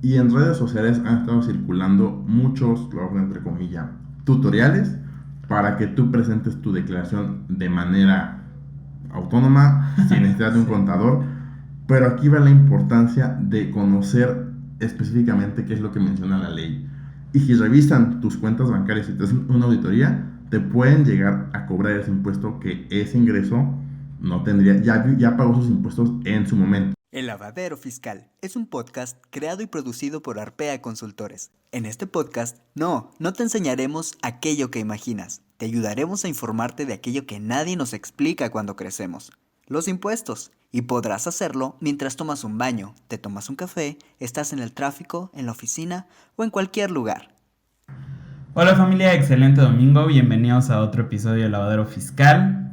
Y en redes sociales han estado circulando muchos, lo hago entre comillas, tutoriales para que tú presentes tu declaración de manera autónoma, sin necesidad de un Sí. contador. Pero aquí va la importancia de conocer específicamente qué es lo que menciona la ley. Y si revisan tus cuentas bancarias y te hacen una auditoría, te pueden llegar a cobrar ese impuesto que ese ingreso no tendría, ya pagó sus impuestos en su momento. El Lavadero Fiscal es un podcast creado y producido por Arpea Consultores. En este podcast, no te enseñaremos aquello que imaginas. Te ayudaremos a informarte de aquello que nadie nos explica cuando crecemos. Los impuestos. Y podrás hacerlo mientras tomas un baño, te tomas un café, estás en el tráfico, en la oficina o en cualquier lugar. Hola familia, excelente domingo, bienvenidos a otro episodio de Lavadero Fiscal.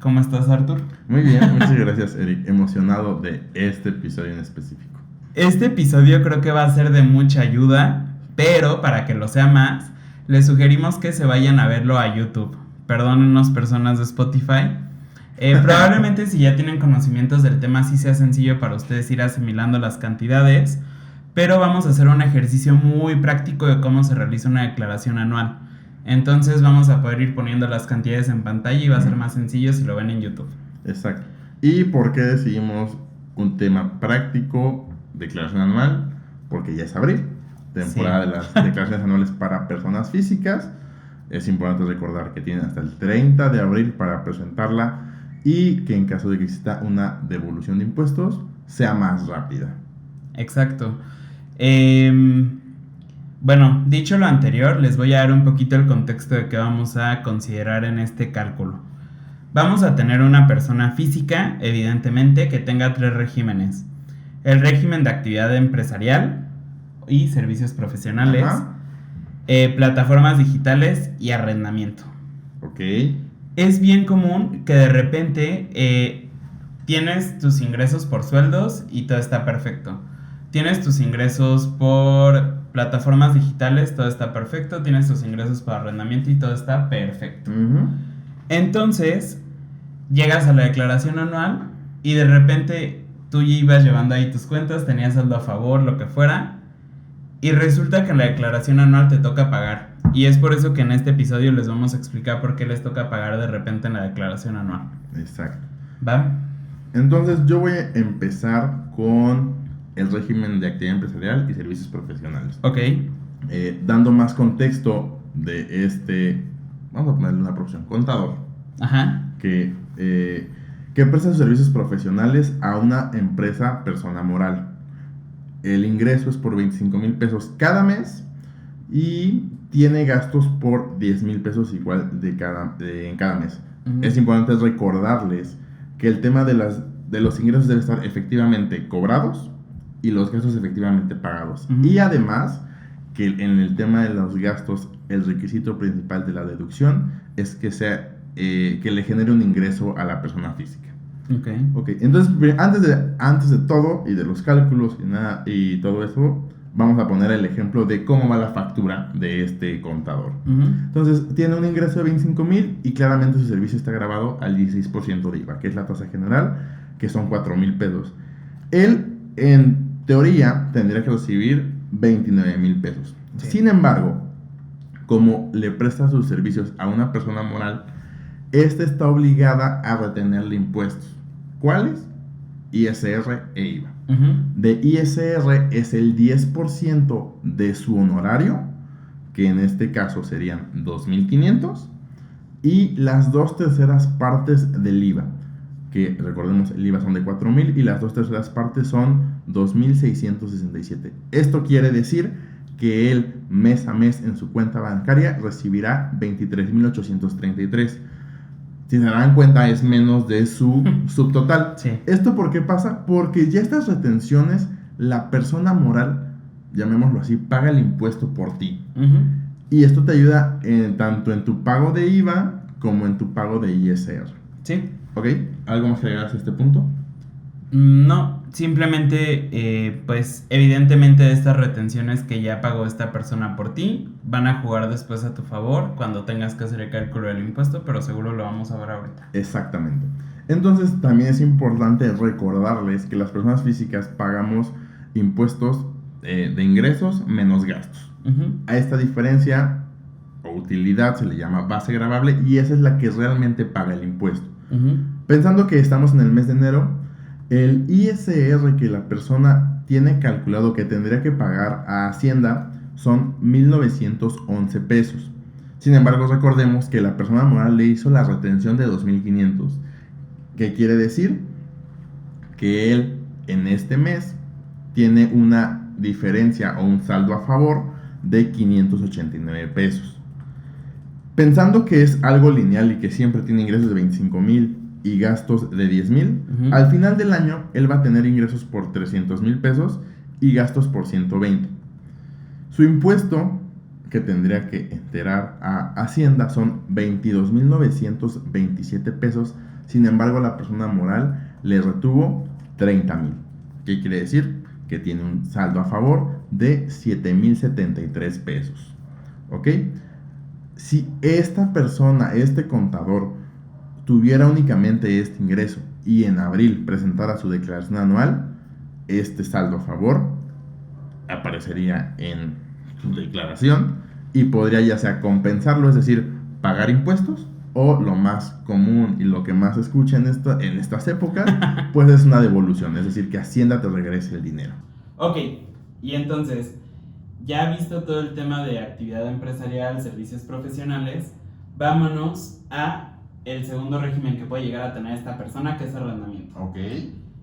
¿Cómo estás, Artur? Muy bien, muchas gracias, Eric. Emocionado de este episodio en específico. Este episodio creo que va a ser de mucha ayuda, pero para que lo sea más, les sugerimos que se vayan a verlo a YouTube. Perdónenos, personas de Spotify. Probablemente si ya tienen conocimientos del tema sí sea sencillo para ustedes ir asimilando las cantidades, pero vamos a hacer un ejercicio muy práctico de cómo se realiza una declaración anual. Entonces vamos a poder ir poniendo las cantidades en pantalla y va a ser más sencillo si lo ven en YouTube. Exacto. ¿Y por qué decidimos un tema práctico, declaración anual? Porque ya es abril, temporada de las declaraciones anuales para personas físicas. Es importante recordar que tienen hasta el 30 de abril para presentarla y que en caso de que exista una devolución de impuestos sea más rápida. Exacto. Bueno, dicho lo anterior, les voy a dar un poquito el contexto de qué vamos a considerar en este cálculo. Vamos a tener una persona física, evidentemente, que tenga 3 regímenes. El régimen de actividad empresarial y servicios profesionales, plataformas digitales y arrendamiento. Ok. Es bien común que de repente tienes tus ingresos por sueldos y todo está perfecto. Tienes tus ingresos por plataformas digitales, todo está perfecto. Tienes tus ingresos por arrendamiento y todo está perfecto. Entonces, llegas a la declaración anual y de repente tú ya ibas llevando ahí tus cuentas, tenías saldo a favor, lo que fuera, y resulta que en la declaración anual te toca pagar. Y es por eso que en este episodio les vamos a explicar por qué les toca pagar de repente en la declaración anual. Exacto. ¿Va? Entonces yo voy a empezar con el régimen de actividad empresarial y servicios profesionales. Ok. Dando más contexto de este, vamos a ponerle una profesión, contador. Ajá. Que presta sus servicios profesionales a una empresa persona moral. El ingreso es por 25,000 pesos cada mes y tiene gastos por 10,000 pesos igual en cada mes. Es importante recordarles que el tema de los ingresos debe estar efectivamente cobrados y los gastos efectivamente pagados. Y además que en el tema de los gastos el requisito principal de la deducción es que sea que le genere un ingreso a la persona física. Ok. Entonces, antes de todo y de los cálculos y todo eso, vamos a poner el ejemplo de cómo va la factura de este contador. Entonces, tiene un ingreso de 25,000 y claramente su servicio está grabado al 16% de IVA, que es la tasa general, que son 4,000 pesos. Él, en teoría, tendría que recibir 29,000 pesos. Sí. Sin embargo, como le presta sus servicios a una persona moral, esta está obligada a retenerle impuestos. ¿Cuáles? ISR e IVA. De ISR es el 10% de su honorario, que en este caso serían 2,500, y las 2/3 partes del IVA, que recordemos el IVA son de 4,000 y las 2/3 partes son 2,667. Esto quiere decir que él mes a mes en su cuenta bancaria recibirá 23,833. Si se dan cuenta, es menos de su subtotal. Sí. ¿Esto por qué pasa? Porque ya estas retenciones, la persona moral, llamémoslo así, paga el impuesto por ti. Y esto te ayuda tanto en tu pago de IVA como en tu pago de ISR. Sí. ¿Ok? ¿Algo más que agregar a este punto? No, simplemente, pues evidentemente estas retenciones que ya pagó esta persona por ti van a jugar después a tu favor cuando tengas que hacer el cálculo del impuesto, pero seguro lo vamos a ver ahorita. Exactamente. Entonces también es importante recordarles que las personas físicas pagamos impuestos de ingresos menos gastos. A esta diferencia o utilidad se le llama base gravable y esa es la que realmente paga el impuesto. Pensando que estamos en el mes de enero, el ISR que la persona tiene calculado que tendría que pagar a Hacienda son 1,911 pesos. Sin embargo, recordemos que la persona moral le hizo la retención de 2,500. ¿Qué quiere decir? Que él en este mes tiene una diferencia o un saldo a favor de 589 pesos. Pensando que es algo lineal y que siempre tiene ingresos de 25,000 y gastos de 10,000, al final del año él va a tener ingresos por 300,000 pesos y gastos por 120. Su impuesto que tendría que enterar a Hacienda son 22,927 pesos. Sin embargo, la persona moral le retuvo 30,000. ¿Qué quiere decir? Que tiene un saldo a favor de 7,073 pesos. ¿Ok? Si esta persona, este contador, tuviera únicamente este ingreso y en abril presentara su declaración anual, este saldo a favor aparecería en su declaración y podría ya sea compensarlo, es decir, pagar impuestos, o lo más común y lo que más se escucha en estas épocas, pues es una devolución, es decir, que Hacienda te regrese el dinero. Ok, y entonces, ya visto todo el tema de actividad empresarial, servicios profesionales, vámonos a el segundo régimen que puede llegar a tener esta persona, que es arrendamiento. Ok.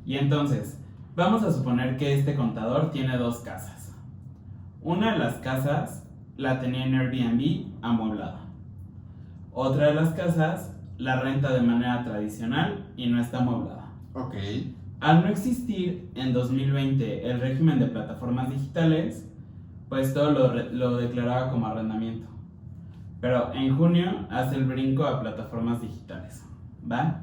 Y entonces, vamos a suponer que este contador tiene 2 casas. Una de las casas la tenía en Airbnb amueblada. Otra de las casas la renta de manera tradicional y no está amueblada. Ok. Al no existir en 2020 el régimen de plataformas digitales, pues todo lo declaraba como arrendamiento. Pero en junio hace el brinco a plataformas digitales, ¿va?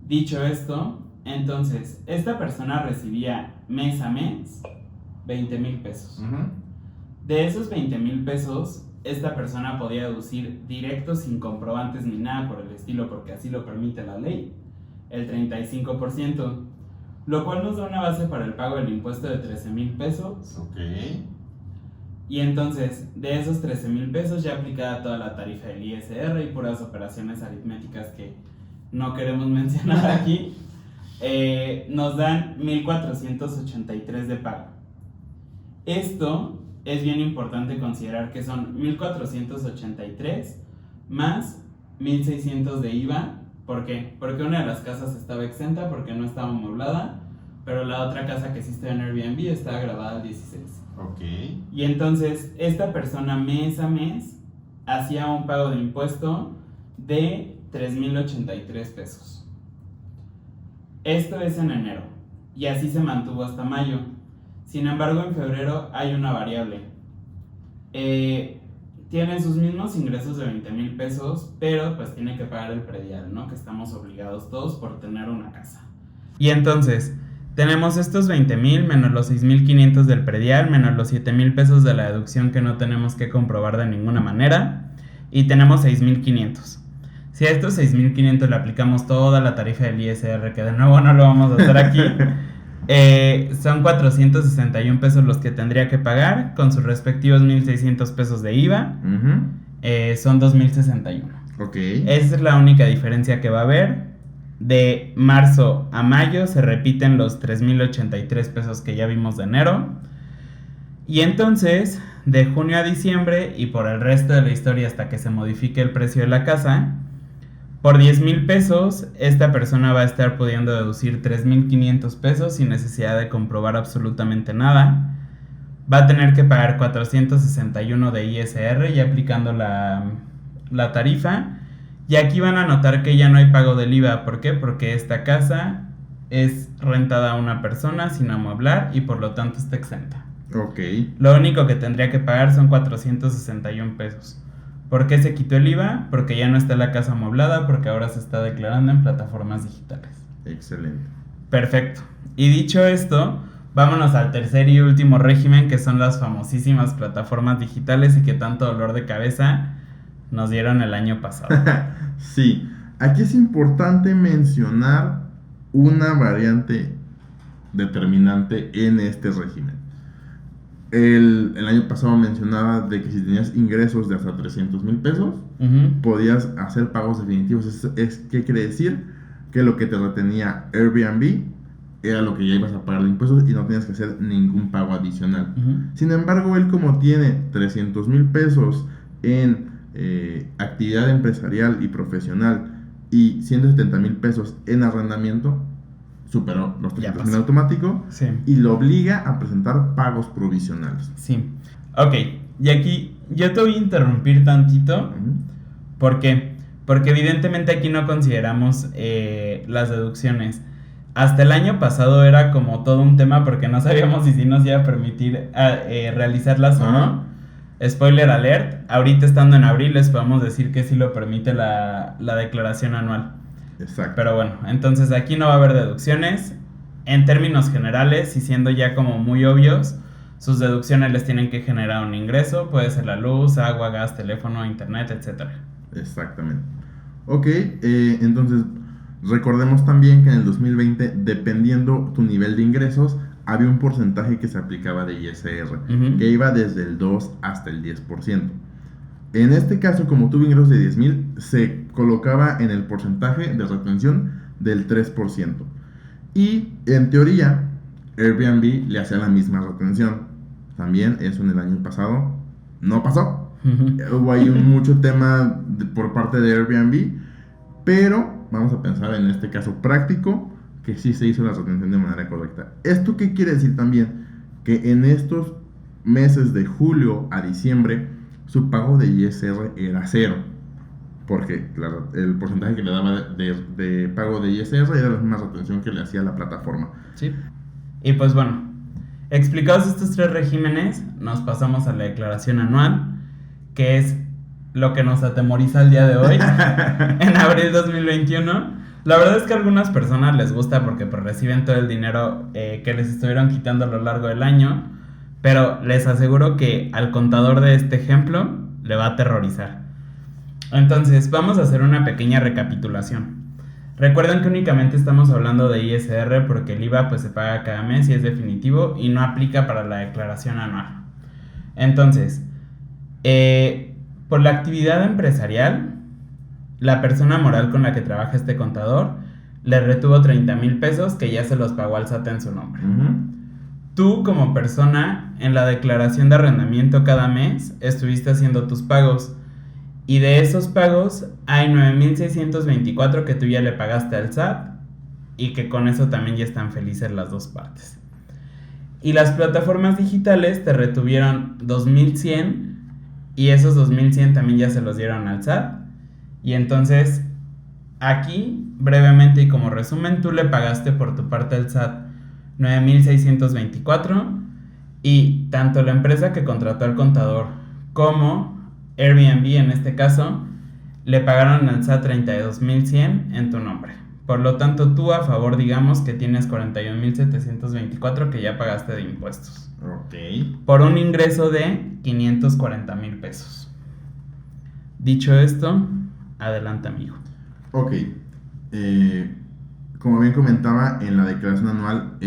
Dicho esto, entonces, esta persona recibía mes a mes 20,000 pesos. De esos 20,000 pesos, esta persona podía deducir directo, sin comprobantes ni nada por el estilo, porque así lo permite la ley, el 35%, lo cual nos da una base para el pago del impuesto de 13,000 pesos. Ok. Y entonces, de esos 13,000 pesos ya aplicada toda la tarifa del ISR y puras operaciones aritméticas que no queremos mencionar aquí, nos dan 1,483 de pago. Esto es bien importante considerar que son 1,483 más 1,600 de IVA. ¿Por qué? Porque una de las casas estaba exenta porque no estaba amueblada, pero la otra casa que sí está en Airbnb está grabada al 16. Ok. Y entonces esta persona mes a mes hacía un pago de impuesto de 3,083 pesos. Esto es en enero y así se mantuvo hasta mayo. Sin embargo, en febrero hay una variable. Tienen sus mismos ingresos de 20,000 pesos, pero pues tiene que pagar el predial, ¿no? Que estamos obligados todos por tener una casa. Y entonces, tenemos estos 20,000 menos los 6,500 del predial, menos los 7,000 pesos de la deducción que no tenemos que comprobar de ninguna manera, y tenemos 6,500. Si a estos 6,500 le aplicamos toda la tarifa del ISR, que de nuevo no lo vamos a hacer aquí, son 461 pesos los que tendría que pagar, con sus respectivos 1,600 pesos de IVA, son 2,061. Ok. Esa es la única diferencia que va a haber. De marzo a mayo se repiten los 3,083 pesos que ya vimos de enero. Y entonces, de junio a diciembre y por el resto de la historia hasta que se modifique el precio de la casa, por 10,000 pesos, esta persona va a estar pudiendo deducir 3,500 pesos sin necesidad de comprobar absolutamente nada. Va a tener que pagar 461 de ISR ya aplicando la tarifa. Y aquí van a notar que ya no hay pago del IVA. ¿Por qué? Porque esta casa es rentada a una persona sin amueblar y por lo tanto está exenta. Ok. Lo único que tendría que pagar son 461 pesos. ¿Por qué se quitó el IVA? Porque ya no está la casa amueblada, porque ahora se está declarando en plataformas digitales. Excelente. Perfecto. Y dicho esto, vámonos al tercer y último régimen, que son las famosísimas plataformas digitales y que tanto dolor de cabeza nos dieron el año pasado. Sí, aquí es importante mencionar una variante determinante en este régimen. El año pasado mencionaba de que si tenías ingresos de hasta 300,000 pesos, podías hacer pagos definitivos. ¿Qué quiere decir? Que lo que te retenía Airbnb era lo que ya ibas a pagar de impuestos y no tenías que hacer ningún pago adicional. Sin embargo, él, como tiene 300,000 pesos en actividad empresarial y profesional y 170,000 pesos en arrendamiento, superó los 300,000 automático, sí, y lo obliga a presentar pagos provisionales. Sí. Ok, y aquí yo te voy a interrumpir tantito. ¿Por qué? Porque evidentemente aquí no consideramos las deducciones. Hasta el año pasado era como todo un tema porque no sabíamos si nos iba a permitir realizarlas o no. Spoiler alert, ahorita estando en abril les podemos decir que sí lo permite la declaración anual. Exacto. Pero bueno, entonces aquí no va a haber deducciones. En términos generales, y siendo ya como muy obvios, sus deducciones les tienen que generar un ingreso. Puede ser la luz, agua, gas, teléfono, internet, etc. Exactamente. Ok, entonces recordemos también que en el 2020, dependiendo tu nivel de ingresos, había un porcentaje que se aplicaba de ISR, que iba desde el 2 hasta el 10%. En este caso, como tuve ingresos de 10,000, se colocaba en el porcentaje de retención del 3%. Y en teoría, Airbnb le hacía la misma retención. También eso en el año pasado no pasó. Hubo ahí mucho tema por parte de Airbnb, pero vamos a pensar en este caso práctico que sí se hizo la retención de manera correcta. ¿Esto qué quiere decir también? Que en estos meses de julio a diciembre su pago de ISR era 0, porque el porcentaje que le daba de pago de ISR era la misma retención que le hacía la plataforma. Sí. Y pues bueno, explicados estos 3 regímenes, nos pasamos a la declaración anual, que es lo que nos atemoriza el día de hoy, en abril 2021. La verdad es que a algunas personas les gusta porque pues reciben todo el dinero que les estuvieron quitando a lo largo del año, pero les aseguro que al contador de este ejemplo le va a aterrorizar. Entonces, vamos a hacer una pequeña recapitulación. Recuerden que únicamente estamos hablando de ISR porque el IVA pues se paga cada mes y es definitivo y no aplica para la declaración anual. Entonces, por la actividad empresarial, la persona moral con la que trabaja este contador le retuvo 30,000 pesos que ya se los pagó al SAT en su nombre. Tú, como persona, en la declaración de arrendamiento cada mes estuviste haciendo tus pagos, y de esos pagos hay 9,624 que tú ya le pagaste al SAT y que con eso también ya están felices las dos partes. Y las plataformas digitales te retuvieron 2,100 y esos 2,100 también ya se los dieron al SAT. Y entonces aquí, brevemente y como resumen, tú le pagaste por tu parte al SAT 9,624 y tanto la empresa que contrató al contador como Airbnb en este caso le pagaron al SAT 32,100 en tu nombre. Por lo tanto, tú a favor digamos que tienes 41,724 que ya pagaste de impuestos. Ok. Por un ingreso de 540,000 pesos. Dicho esto, adelante, amigo. Ok. Como bien comentaba, en la declaración anual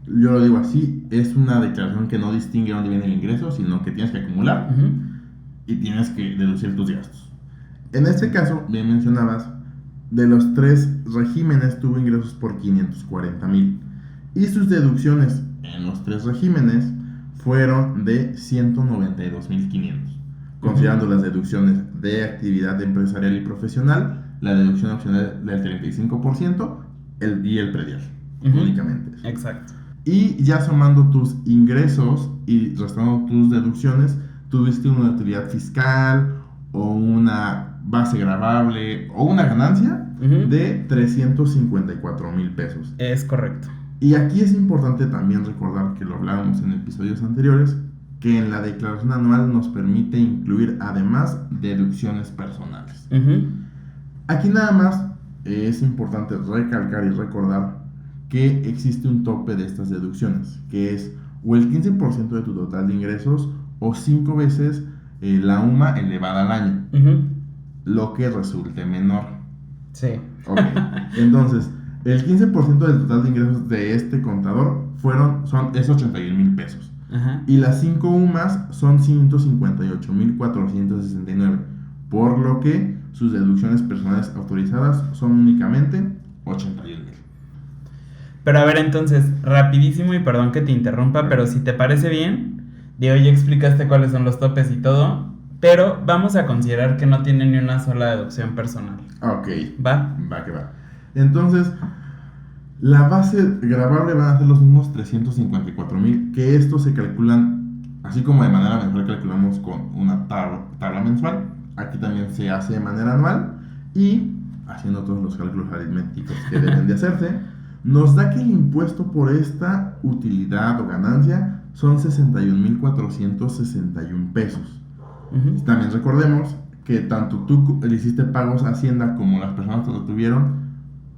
yo lo digo así, es una declaración que no distingue dónde viene el ingreso, sino que tienes que acumular y tienes que deducir tus gastos. En este caso, bien mencionabas, de los 3 regímenes tuvo ingresos por 540,000 y sus deducciones en los 3 regímenes fueron de 192,500, considerando las deducciones de actividad empresarial y profesional, la deducción opcional del 35% y el predial, únicamente. Exacto. Y ya sumando tus ingresos y restando tus deducciones, tuviste una utilidad fiscal o una base gravable o una ganancia de 354,000 pesos. Es correcto. Y aquí es importante también recordar que lo hablábamos en episodios anteriores, que en la declaración anual nos permite incluir además deducciones personales. Aquí nada más es importante recalcar y recordar que existe un tope de estas deducciones, que es o el 15% de tu total de ingresos o 5 veces la UMA elevada al año, lo que resulte menor. Sí. Okay. Entonces, El 15% del total de ingresos de este contador es 81,000 pesos. Ajá. Y las 5 UMAS son 158,469. Por lo que sus deducciones personales autorizadas son únicamente 81,000. Pero a ver, entonces, rapidísimo y perdón que te interrumpa, pero si te parece bien, digo, ya explicaste cuáles son los topes y todo, pero vamos a considerar que no tiene ni una sola deducción personal. Ok. ¿Va? Va que va. Entonces, la base gravable van a ser los mismos 354,000, que estos se calculan, así como de manera mensual calculamos con una tabla mensual, aquí también se hace de manera anual, y haciendo todos los cálculos aritméticos que deben de hacerse, nos da que el impuesto por esta utilidad o ganancia son 61,461 pesos. Ujú. También recordemos que tanto tú le hiciste pagos a Hacienda como las personas que lo tuvieron,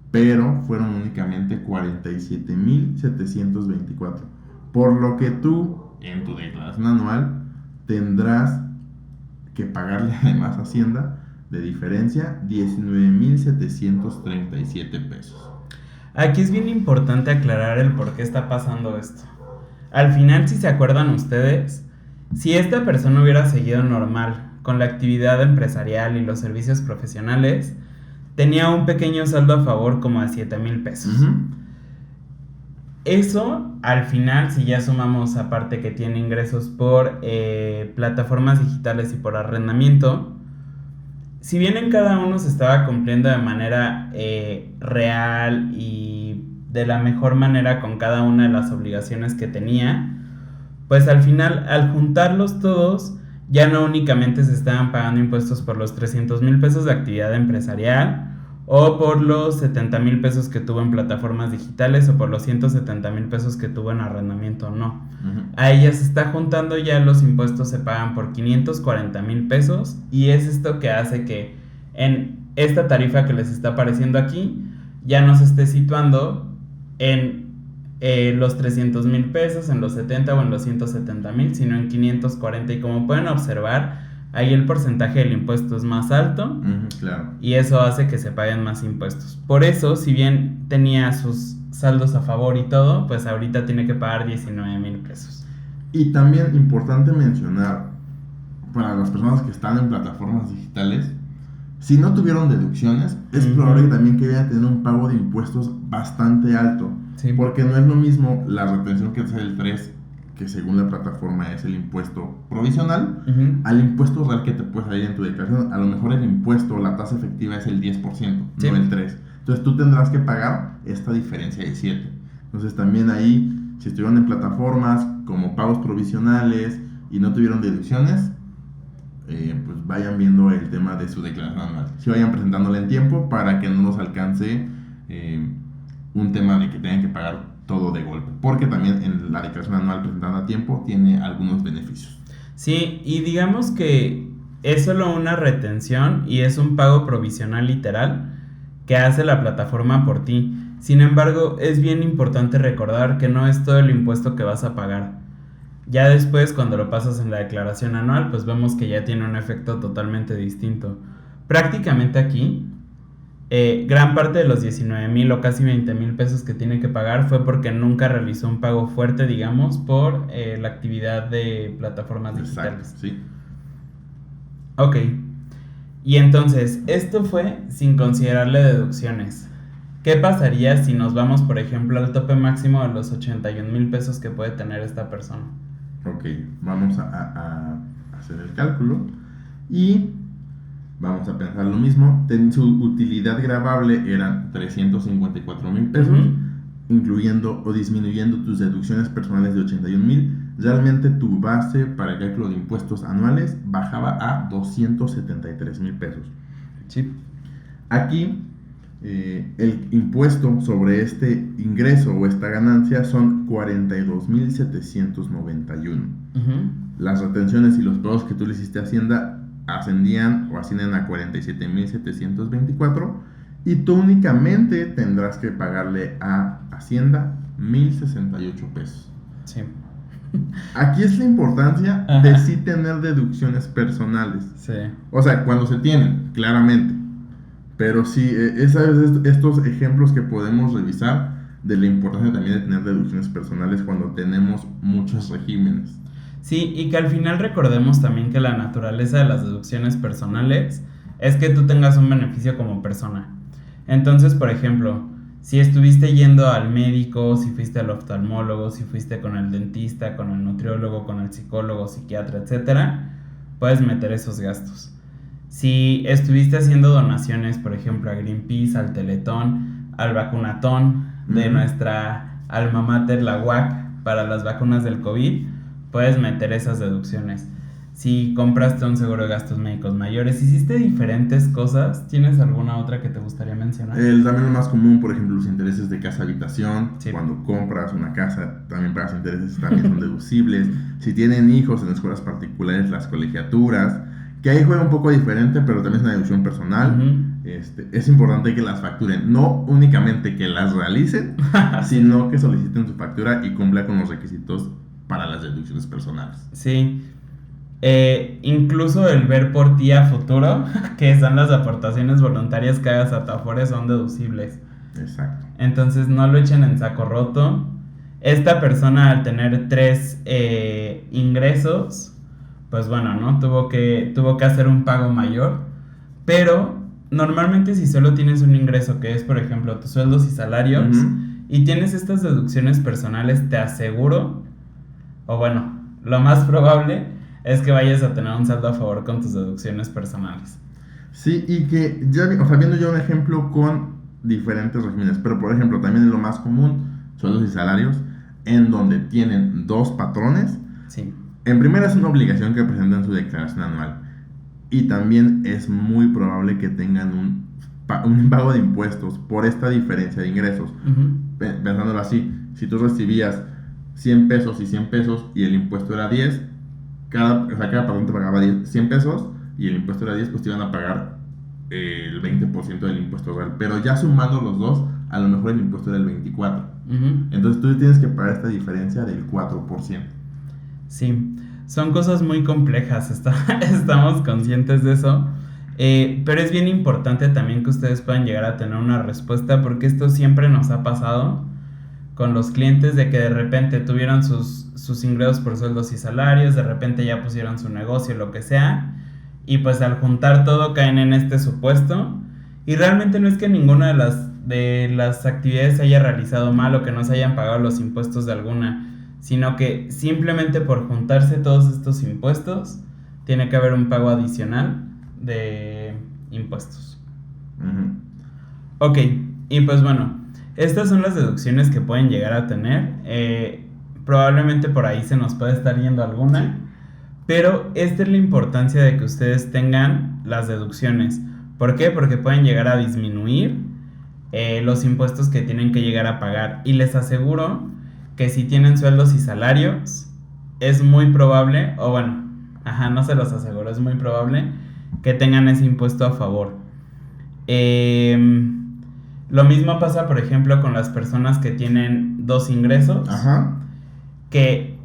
pero fueron únicamente 47,724. Por lo que tú, en tu declaración anual, tendrás que pagarle además a Hacienda de diferencia 19,737 pesos. Aquí es bien importante aclarar el por qué está pasando esto. Al final, si se acuerdan ustedes, si esta persona hubiera seguido normal con la actividad empresarial y los servicios profesionales, tenía un pequeño saldo a favor como de 7,000 pesos. Ujú. Eso, al final, si ya sumamos aparte que tiene ingresos por plataformas digitales y por arrendamiento, si bien en cada uno se estaba cumpliendo de manera real y de la mejor manera con cada una de las obligaciones que tenía, pues al final, al juntarlos todos, ya no únicamente se estaban pagando impuestos por los 300,000 pesos de actividad empresarial, o por los 70,000 pesos que tuvo en plataformas digitales, o por los 170,000 pesos que tuvo en arrendamiento, no. Ujú. A ella se está juntando, ya los impuestos se pagan por 540,000 pesos, y es esto que hace que en esta tarifa que les está apareciendo aquí ya no se esté situando en los 300,000 pesos, en los 70 o en los 170,000, sino en 540. Y como pueden observar, ahí el porcentaje del impuesto es más alto. Ujú, claro. Y eso hace que se paguen más impuestos. Por eso, si bien tenía sus saldos a favor y todo, pues ahorita tiene que pagar 19,000 pesos. Y también importante mencionar, para las personas que están en plataformas digitales, si no tuvieron deducciones, es Ujú. probable que también que vayan a tener un pago de impuestos bastante alto. Sí. Porque no es lo mismo la retención que es el 3, que según la plataforma es el impuesto provisional, Ujú. al impuesto real que te puede salir en tu declaración. A lo mejor el impuesto, la tasa efectiva es el 10%, Sí. no el 3%. Entonces tú tendrás que pagar esta diferencia de 7. Entonces también ahí, si estuvieron en plataformas como pagos provisionales y no tuvieron deducciones, pues vayan viendo el tema de su declaración anual. Si vayan presentándola en tiempo para que no nos alcance un tema de que tengan que pagar todo de golpe. Porque también en la declaración anual presentada a tiempo tiene algunos beneficios. Sí, y digamos que es solo una retención y es un pago provisional literal que hace la plataforma por ti. Sin embargo, es bien importante recordar que no es todo el impuesto que vas a pagar. Ya después, cuando lo pasas en la declaración anual, pues vemos que ya tiene un efecto totalmente distinto. Prácticamente aquí, gran parte de los 19,000 o casi 20,000 pesos que tiene que pagar fue porque nunca realizó un pago fuerte, digamos, por la actividad de plataformas digitales. Exacto, sí. Ok. Y entonces, esto fue sin considerarle deducciones. ¿Qué pasaría si nos vamos, por ejemplo, al tope máximo de los 81,000 pesos que puede tener esta persona? Ok, vamos a hacer el cálculo y vamos a pensar lo mismo. Su utilidad gravable eran 354,000 pesos, Ujú. incluyendo o disminuyendo tus deducciones personales de 81,000. Realmente tu base para el cálculo de impuestos anuales bajaba a 273,000 pesos. Sí. Aquí el impuesto sobre este ingreso o esta ganancia son 42,791. Ujú. Las retenciones y los pagos que tú le hiciste a Hacienda ascendían o ascienden a 47,724, y tú únicamente tendrás que pagarle a Hacienda 1,068 pesos. Sí. Aquí es la importancia Ajá. de sí tener deducciones personales. Sí. O sea, cuando se tienen, claramente. Pero sí, estos ejemplos que podemos revisar de la importancia también de tener deducciones personales cuando tenemos muchos regímenes. Sí, y que al final recordemos también que la naturaleza de las deducciones personales es que tú tengas un beneficio como persona. Entonces, por ejemplo, si estuviste yendo al médico, si fuiste al oftalmólogo, si fuiste con el dentista, con el nutriólogo, con el psicólogo, psiquiatra, etcétera, puedes meter esos gastos. Si estuviste haciendo donaciones, por ejemplo, a Greenpeace, al Teletón, al vacunatón de nuestra alma mater, la UAC, para las vacunas del COVID, puedes meter esas deducciones. Si compraste un seguro de gastos médicos mayores, hiciste diferentes cosas, ¿tienes alguna otra que te gustaría mencionar? También lo más común, por ejemplo, los intereses de casa-habitación. Sí. Cuando compras una casa, también pagas intereses, también son deducibles. Si tienen hijos en escuelas particulares, las colegiaturas, que ahí juega un poco diferente, pero también es una deducción personal. Es importante que las facturen, no únicamente que las realicen, sino que soliciten su factura y cumpla con los requisitos para las deducciones personales. Sí. Incluso el ver por ti a futuro, que son las aportaciones voluntarias que hagas a tu Afore, son deducibles. Exacto. Entonces no lo echen en saco roto. Esta persona, al tener 3 ingresos, pues bueno, ¿no? Tuvo que hacer un pago mayor. Pero normalmente si solo tienes un ingreso, que es por ejemplo tus sueldos y salarios, y tienes estas deducciones personales, te aseguro, o bueno, lo más probable es que vayas a tener un saldo a favor con tus deducciones personales. Sí, y que ya, viendo yo un ejemplo con diferentes regímenes, pero por ejemplo también es lo más común, sueldos y salarios, en donde tienen 2 patrones. Sí. En primera es una obligación que presenten su declaración anual, y también es muy probable que tengan un pago de impuestos por esta diferencia de ingresos. Pensándolo así, si tú recibías 100 pesos y 100 pesos y el impuesto era 10, cada patrón te pagaba 100 pesos y el impuesto era 10, pues te iban a pagar el 20% del impuesto real. Pero ya sumando los dos, a lo mejor el impuesto era el 24%. Entonces tú tienes que pagar esta diferencia del 4%. Sí, son cosas muy complejas, estamos conscientes de eso. Pero es bien importante también que ustedes puedan llegar a tener una respuesta, porque esto siempre nos ha pasado con los clientes, de que de repente tuvieron sus ingresos por sueldos y salarios, de repente ya pusieron su negocio, lo que sea, y pues al juntar todo caen en este supuesto, y realmente no es que ninguna de las actividades se haya realizado mal o que no se hayan pagado los impuestos de alguna, sino que simplemente por juntarse todos estos impuestos tiene que haber un pago adicional de impuestos. Ok, y pues bueno, estas son las deducciones que pueden llegar a tener. Probablemente por ahí se nos puede estar yendo alguna, pero esta es la importancia de que ustedes tengan las deducciones. ¿Por qué? Porque pueden llegar a disminuir los impuestos que tienen que llegar a pagar, y les aseguro que si tienen sueldos y salarios, es muy probable, o bueno, no se los aseguro, es muy probable que tengan ese impuesto a favor. Lo mismo pasa, por ejemplo, con las personas que tienen 2 ingresos, que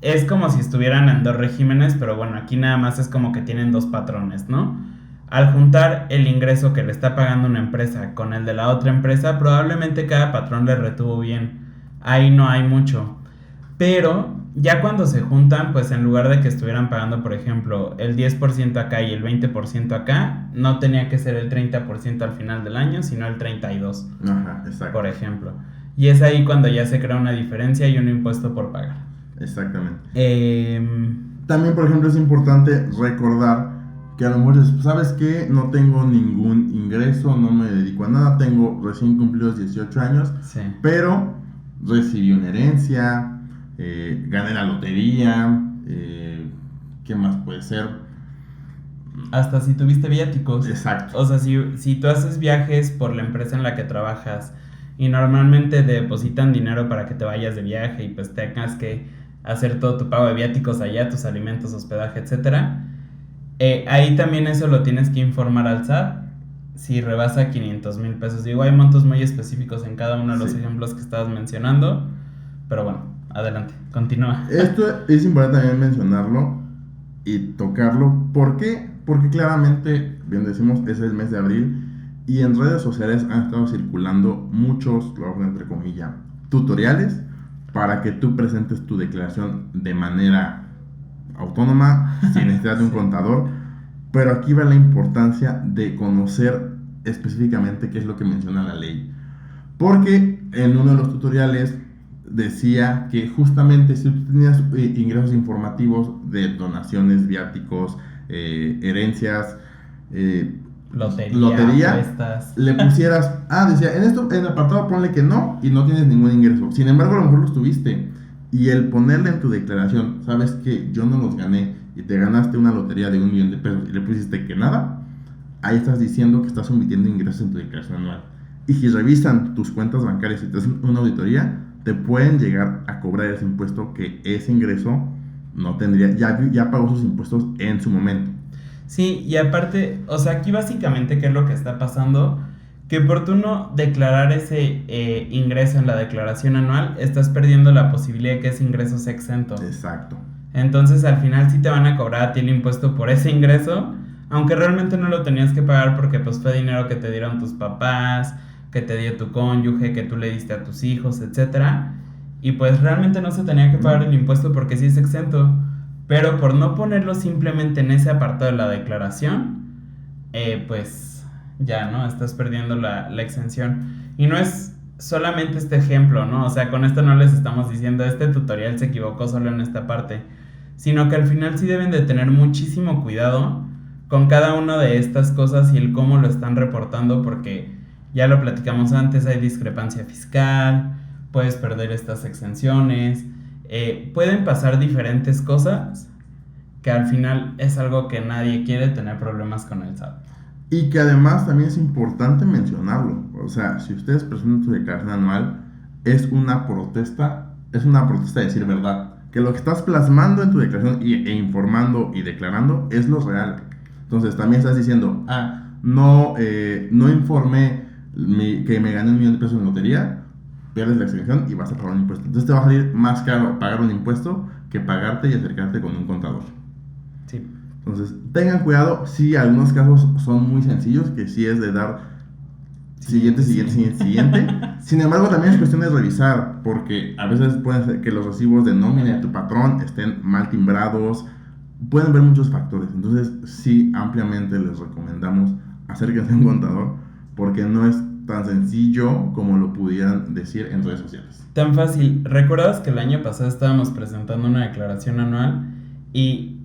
es como si estuvieran en 2 regímenes, pero bueno, aquí nada más es como que tienen 2 patrones, ¿no? Al juntar el ingreso que le está pagando una empresa con el de la otra empresa, probablemente cada patrón le retuvo bien. Ahí no hay mucho. Pero ya cuando se juntan, pues en lugar de que estuvieran pagando, por ejemplo, el 10% acá y el 20% acá, no tenía que ser el 30% al final del año, sino el 32%. Exacto. Por ejemplo. Y es ahí cuando ya se crea una diferencia y un impuesto por pagar. Exactamente. También, por ejemplo, es importante recordar que a lo mejor, ¿sabes qué? No tengo ningún ingreso, no me dedico a nada, tengo recién cumplidos 18 años, sí, pero recibí una herencia, gané la lotería, ¿qué más puede ser? Hasta si tuviste viáticos. Exacto. O sea, si tú haces viajes por la empresa en la que trabajas y normalmente te depositan dinero para que te vayas de viaje y pues tengas que hacer todo tu pago de viáticos allá, tus alimentos, hospedaje, etcétera, ahí también eso lo tienes que informar al SAT si rebasa 500,000 pesos. Digo, hay montos muy específicos en cada uno de los ejemplos que estabas mencionando, pero bueno, adelante, continúa. Esto es importante también mencionarlo y tocarlo. ¿Por qué? Porque claramente, bien decimos, es el mes de abril Y en redes sociales han estado circulando muchos, lo hago entre comillas, tutoriales para que tú presentes tu declaración de manera autónoma, sin necesidad de un contador. Pero aquí va la importancia de conocer específicamente qué es lo que menciona la ley. Porque en uno de los tutoriales decía que justamente si tú tenías ingresos informativos de donaciones, viáticos, herencias, lotería, apuestas, le pusieras, decía, en el apartado ponle que no y no tienes ningún ingreso. Sin embargo, a lo mejor los tuviste. Y el ponerle en tu declaración, sabes que yo no los gané y te ganaste una lotería de 1 millón de pesos y le pusiste que nada, ahí estás diciendo que estás omitiendo ingresos en tu declaración anual. Y si revisan tus cuentas bancarias y te hacen una auditoría, te pueden llegar a cobrar ese impuesto que ese ingreso no tendría, ya pagó sus impuestos en su momento. Sí, y aparte, o sea, aquí básicamente, ¿qué es lo que está pasando? Que por tú no declarar ese ingreso en la declaración anual, estás perdiendo la posibilidad de que ese ingreso sea exento. Exacto. Entonces, al final sí te van a cobrar a ti el impuesto por ese ingreso, aunque realmente no lo tenías que pagar porque pues fue dinero que te dieron tus papás, que te dio tu cónyuge, que tú le diste a tus hijos, etcétera. Y pues realmente no se tenía que pagar el impuesto porque sí es exento. Pero por no ponerlo simplemente en ese apartado de la declaración, pues ya, ¿no? Estás perdiendo la exención. Y no es solamente este ejemplo, ¿no? O sea, con esto no les estamos diciendo, este tutorial se equivocó solo en esta parte, sino que al final sí deben de tener muchísimo cuidado con cada una de estas cosas y el cómo lo están reportando, porque ya lo platicamos antes, hay discrepancia fiscal, puedes perder estas exenciones, pueden pasar diferentes cosas que al final es algo que nadie quiere, tener problemas con el SAT. Y que además también es importante mencionarlo. O sea, si ustedes presentan su declaración anual, es una protesta de decir verdad. Que lo que estás plasmando en tu declaración e informando y declarando es lo real. Entonces también estás diciendo, no informé que me gané 1 millón de pesos en lotería, pierdes la exención y vas a pagar un impuesto. Entonces te va a salir más caro pagar un impuesto que pagarte y acercarte con un contador. Sí. Entonces tengan cuidado, sí, algunos casos son muy sencillos, que sí es de dar siguiente. Sin embargo, también es cuestión de revisar, porque a veces puede ser que los recibos de nómina de tu patrón estén mal timbrados, pueden ver muchos factores. Entonces sí, ampliamente les recomendamos acérquense a un contador, porque no es tan sencillo como lo pudieran decir en redes sociales. Tan fácil. ¿Recuerdas que el año pasado estábamos presentando una declaración anual? Y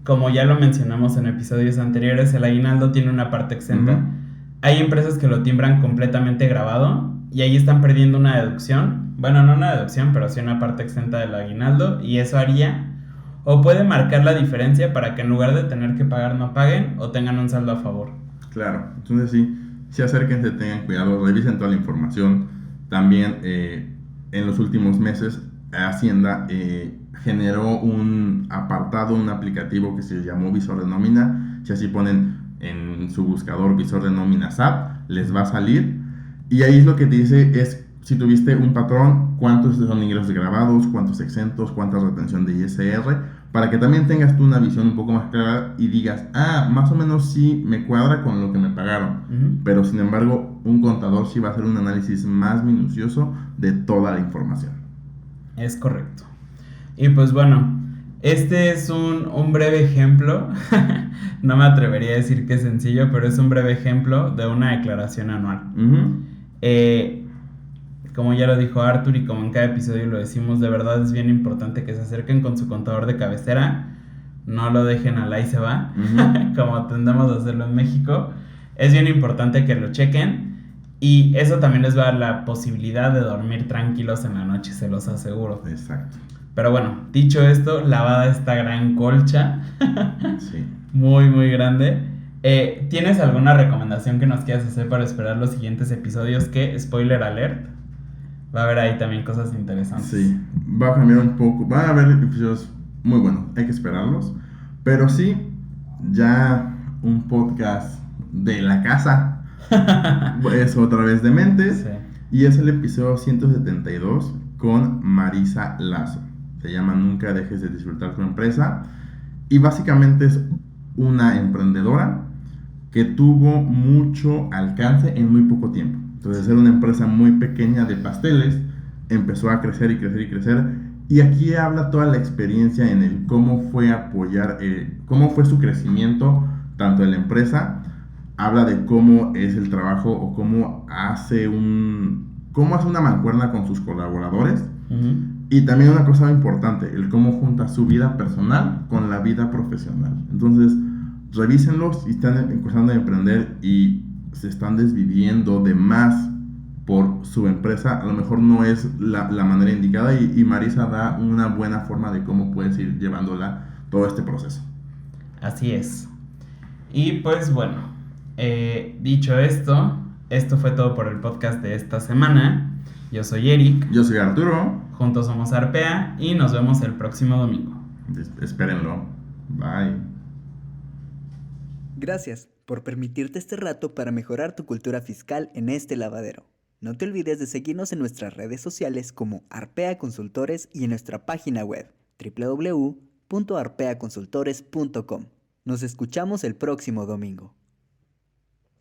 como ya lo mencionamos en episodios anteriores, el aguinaldo tiene una parte exenta. Uh-huh. Hay empresas que lo timbran completamente grabado y ahí están perdiendo una deducción. Bueno, no una deducción, pero sí una parte exenta del aguinaldo, y eso haría o puede marcar la diferencia para que en lugar de tener que pagar no paguen o tengan un saldo a favor. Claro, entonces sí acérquense, tengan cuidado, revisen toda la información. También en los últimos meses Hacienda generó un apartado, un aplicativo que se llamó Visor de Nómina. Si así ponen en su buscador Visor de Nómina SAT, les va a salir. Y ahí lo que te dice es, si tuviste un patrón, cuántos son ingresos grabados, cuántos exentos, cuánta retención de ISR, para que también tengas tú una visión un poco más clara y digas, más o menos sí me cuadra con lo que me pagaron. Uh-huh. Pero sin embargo, un contador sí va a hacer un análisis más minucioso de toda la información. Es correcto. Y pues bueno, este es un breve ejemplo, no me atrevería a decir que es sencillo, pero es un breve ejemplo de una declaración anual. Uh-huh. Como ya lo dijo Arthur y como en cada episodio lo decimos, de verdad es bien importante que se acerquen con su contador de cabecera, no lo dejen al ahí se va, uh-huh. como tendemos a hacerlo en México. Es bien importante que lo chequen y eso también les va a dar la posibilidad de dormir tranquilos en la noche, se los aseguro. Exacto. Pero bueno, dicho esto, lavada esta gran colcha, sí. Muy, muy grande. ¿Tienes alguna recomendación que nos quieras hacer para esperar los siguientes episodios? Que, spoiler alert, va a haber ahí también cosas interesantes. Sí, va a cambiar un poco, va a haber episodios muy buenos, hay que esperarlos. Pero sí, ya un podcast de la casa, es otra vez de Mentes, sí. Y es el episodio 172 con Marisa Lazo. Se llama Nunca dejes de disfrutar tu empresa. Y básicamente es una emprendedora que tuvo mucho alcance en muy poco tiempo. Entonces, era una empresa muy pequeña de pasteles, empezó a crecer y crecer y crecer. Y aquí habla toda la experiencia en el cómo fue apoyar, cómo fue su crecimiento, tanto en la empresa, habla de cómo es el trabajo o cómo hace una mancuerna con sus colaboradores. Y también una cosa importante, el cómo junta su vida personal con la vida profesional. Entonces, revísenlos si están empezando a emprender y se están desviviendo de más por su empresa. A lo mejor no es la manera indicada y Marisa da una buena forma de cómo puedes ir llevándola todo este proceso. Así es. Y pues bueno, dicho esto, esto fue todo por el podcast de esta semana. Yo soy Eric. Yo soy Arturo. Juntos somos Arpea y nos vemos el próximo domingo. Espérenlo. Bye. Gracias por permitirte este rato para mejorar tu cultura fiscal en este lavadero. No te olvides de seguirnos en nuestras redes sociales como Arpea Consultores y en nuestra página web www.arpeaconsultores.com. Nos escuchamos el próximo domingo.